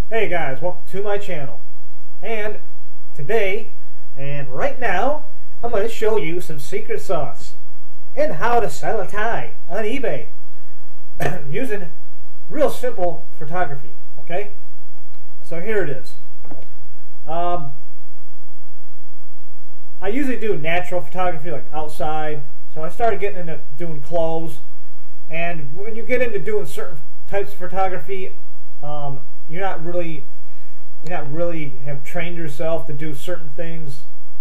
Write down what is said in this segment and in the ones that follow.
Hey guys, welcome to my channel. And today, and right now, I'm going to show you some secret sauce and how to sell a tie on eBay using real simple photography. Okay, so here it is. I usually do natural photography, like outside. So I started getting into doing clothes, and when you get into doing certain types of photography, you're not really have trained yourself to do certain things,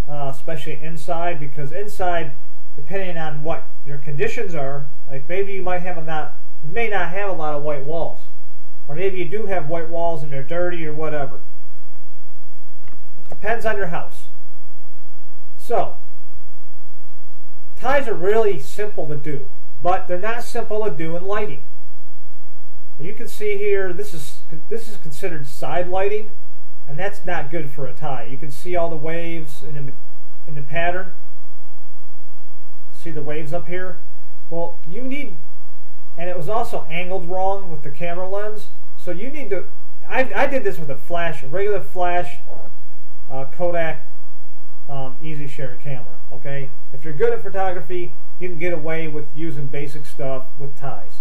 especially inside, because inside, depending on what your conditions are, like maybe you may not have a lot of white walls, or maybe you do have white walls and they're dirty or whatever. It depends on your house. So ties are really simple to do, but they're not simple to do in lighting. And you can see here, this is considered side lighting, and that's not good for a tie. You can see all the waves in the pattern. See the waves up here? Well, you need, and it was also angled wrong with the camera lens, so you need to, I did this with a flash, a regular flash Kodak Easy Share camera. Okay, if you're good at photography, you can get away with using basic stuff with ties.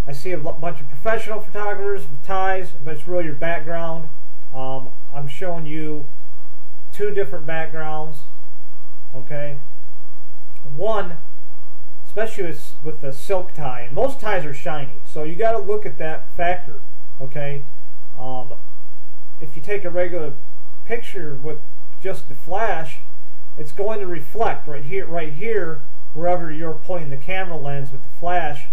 I see a bunch of professional photographers with ties, but it's really your background. I'm showing you two different backgrounds. Okay, one, especially with the silk tie, and most ties are shiny, so you got to look at that factor. Okay, if you take a regular picture with just the flash, it's going to reflect right here, wherever you're pointing the camera lens with the flash.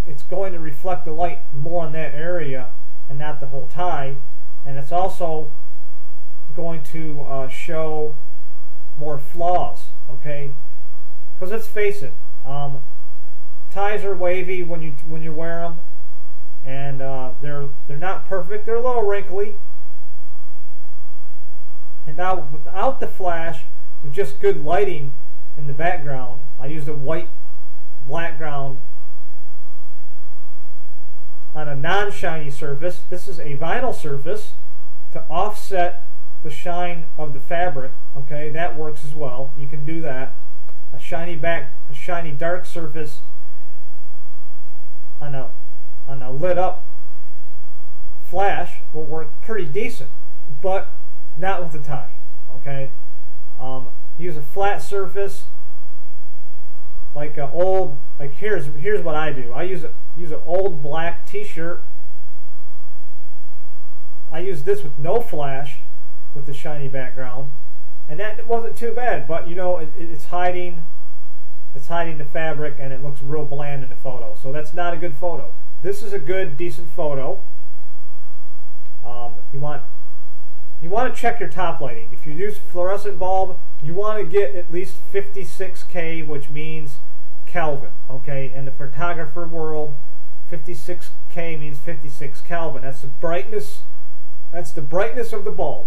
It's going to reflect the light more in that area and not the whole tie, and it's also going to show more flaws. Okay, because let's face it, ties are wavy when you wear them, and they're not perfect. They're a little wrinkly. And now without the flash, with just good lighting in the background, I used a white background on a non-shiny surface. This is a vinyl surface to offset the shine of the fabric. Okay, that works as well. You can do that. A shiny dark surface on a lit up flash will work pretty decent, but not with the tie. Okay, use a flat surface, like a old, like here's what I do. I use an old black T-shirt. I use this with no flash, with the shiny background, and that wasn't too bad. But you know, it's hiding the fabric, and it looks real bland in the photo. So that's not a good photo. This is a good, decent photo. You want to check your top lighting. If you use fluorescent bulb, you want to get at least 56K, which means Kelvin. Okay, in the photographer world, 56K means 56 Kelvin. That's the brightness. That's the brightness of the bulb.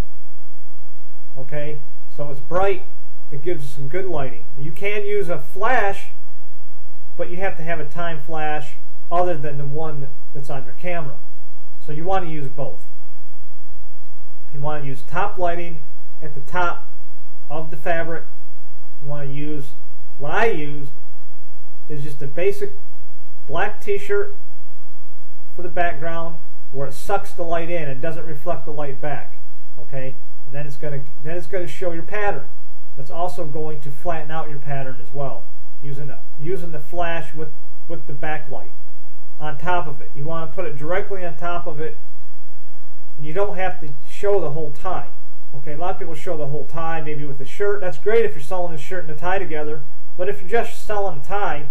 Okay, so it's bright. It gives some good lighting. You can use a flash, but you have to have a time flash other than the one that's on your camera. So you want to use both. You want to use top lighting at the top of the fabric. You want to use, what I used is just a basic black T-shirt for the background, where it sucks the light in and doesn't reflect the light back. Okay, and then it's going to show your pattern. That's also going to flatten out your pattern as well, using the flash with the backlight on top of it. You want to put it directly on top of it, and you don't have to show the whole tie. Okay, a lot of people show the whole tie, maybe with the shirt. That's great if you're selling a shirt and a tie together, but if you're just selling a tie,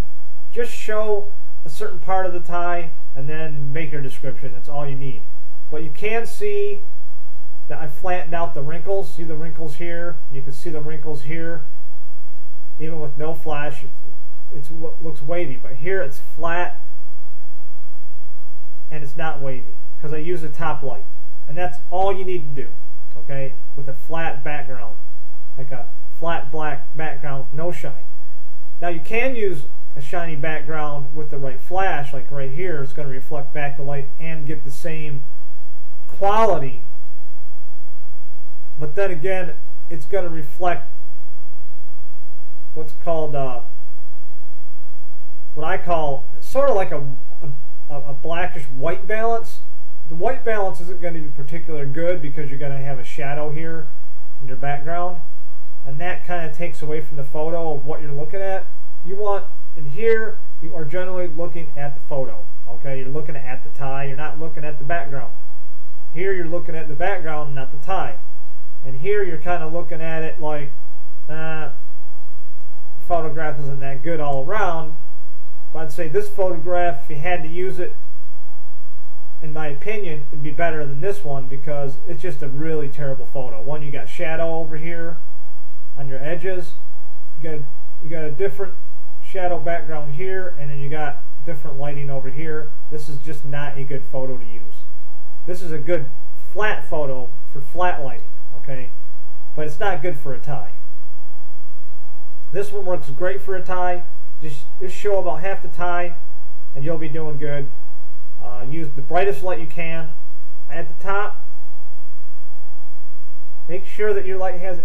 just show a certain part of the tie and then make your description. That's all you need. But you can see that I flattened out the wrinkles. See the wrinkles here? You can see the wrinkles here. Even with no flash, it looks wavy, but here it's flat and it's not wavy because I use a top light. And that's all you need to do, okay, with a flat background, like a flat black background with no shine. Now you can use a shiny background with the right flash, like right here. It's going to reflect back the light and get the same quality, but then again, it's going to reflect what's called what I call sort of like a blackish white balance. The white balance isn't going to be particularly good because you're going to have a shadow here in your background, and that kind of takes away from the photo of what you're looking at. You want, in here, you are generally looking at the photo. Okay, you're looking at the tie, you're not looking at the background. Here you're looking at the background, not the tie. And here you're kind of looking at it like, photograph isn't that good all around. But I'd say this photograph, if you had to use it, in my opinion, it'd be better than this one because it's just a really terrible photo. One, you got shadow over here on your edges. You got a different shadow background here, and then you got different lighting over here. This is just not a good photo to use. This is a good flat photo for flat lighting, okay? But it's not good for a tie. This one works great for a tie. Just show about half the tie, and you'll be doing good. Use the brightest light you can at the top. Make sure that your light has.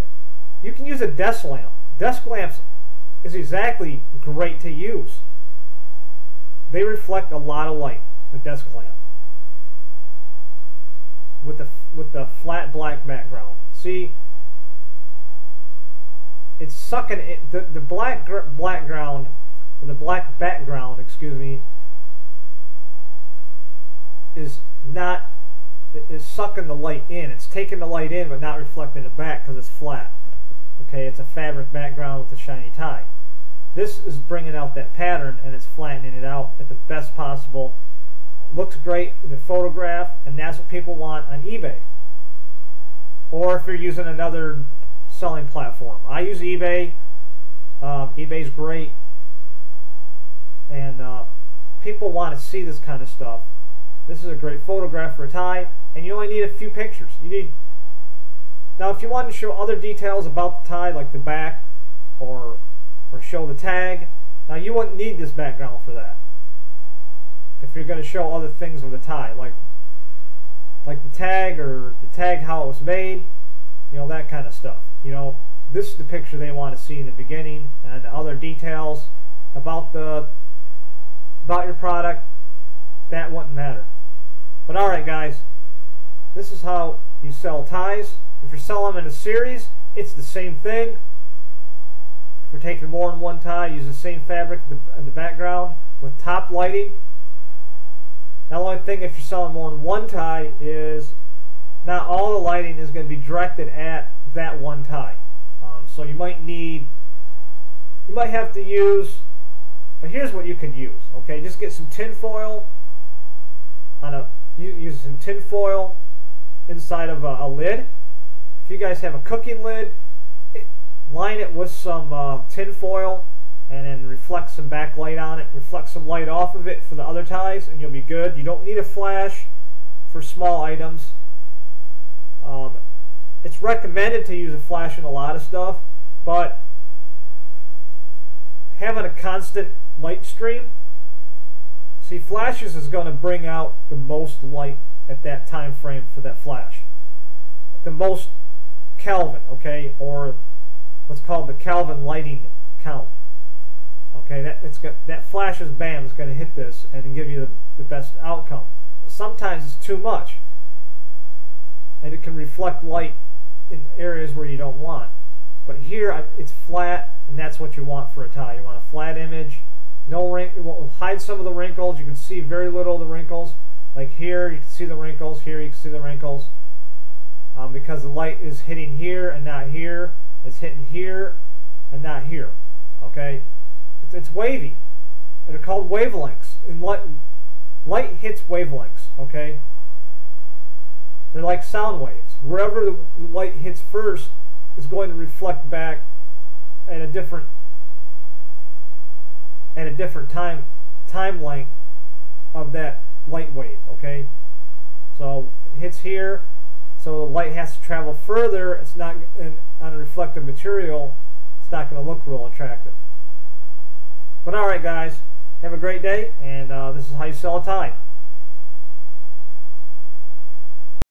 You can use a desk lamp. Desk lamps is exactly great to use. They reflect a lot of light. A desk lamp with the flat black background. See, it's sucking it. The black background, excuse me, is sucking the light in. It's taking the light in but not reflecting it back because it's flat. Okay, it's a fabric background with a shiny tie. This is bringing out that pattern and it's flattening it out at the best possible. Looks great in the photograph, and that's what people want on eBay. Or if you're using another selling platform. I use eBay. eBay's great, and people want to see this kind of stuff. This is a great photograph for a tie, and you only need a few pictures. Now if you want to show other details about the tie, like the back, or show the tag, now you wouldn't need this background for that. If you're going to show other things with the tie, like the tag, or the tag how it was made, you know, that kind of stuff. You know, this is the picture they want to see in the beginning, and the other details about your product, that wouldn't matter. But alright guys, this is how you sell ties. If you're selling them in a series, it's the same thing. If you're taking more than one tie, use the same fabric in the background with top lighting. Now the only thing if you're selling more than one tie is not all the lighting is going to be directed at that one tie. So you might have to use, but here's what you could use. Okay, just get some tin foil use some tin foil inside of a lid. If you guys have a cooking lid, line it with some tin foil and then reflect some backlight on it, reflect some light off of it for the other ties, and you'll be good. You don't need a flash for small items. It's recommended to use a flash in a lot of stuff, but having a constant light stream, see, flashes is going to bring out the most light at that time frame for that flash. The most Kelvin, okay, or what's called the Kelvin lighting count. Okay, that flash's bam is going to hit this and give you the best outcome. But sometimes it's too much, and it can reflect light in areas where you don't want. But here it's flat, and that's what you want for a tie. You want a flat image. No wrinkle. It will hide some of the wrinkles. You can see very little of the wrinkles. Like here, you can see the wrinkles. Here, you can see the wrinkles. Because the light is hitting here and not here. It's hitting here and not here. Okay, it's wavy. They're called wavelengths. And light hits wavelengths. Okay, they're like sound waves. Wherever the light hits first is going to reflect back at a different time length of that light wave. Okay, so it hits here, so the light has to travel further. It's not on a reflective material. It's not going to look real attractive. But alright guys, have a great day, and this is how you sell a tie.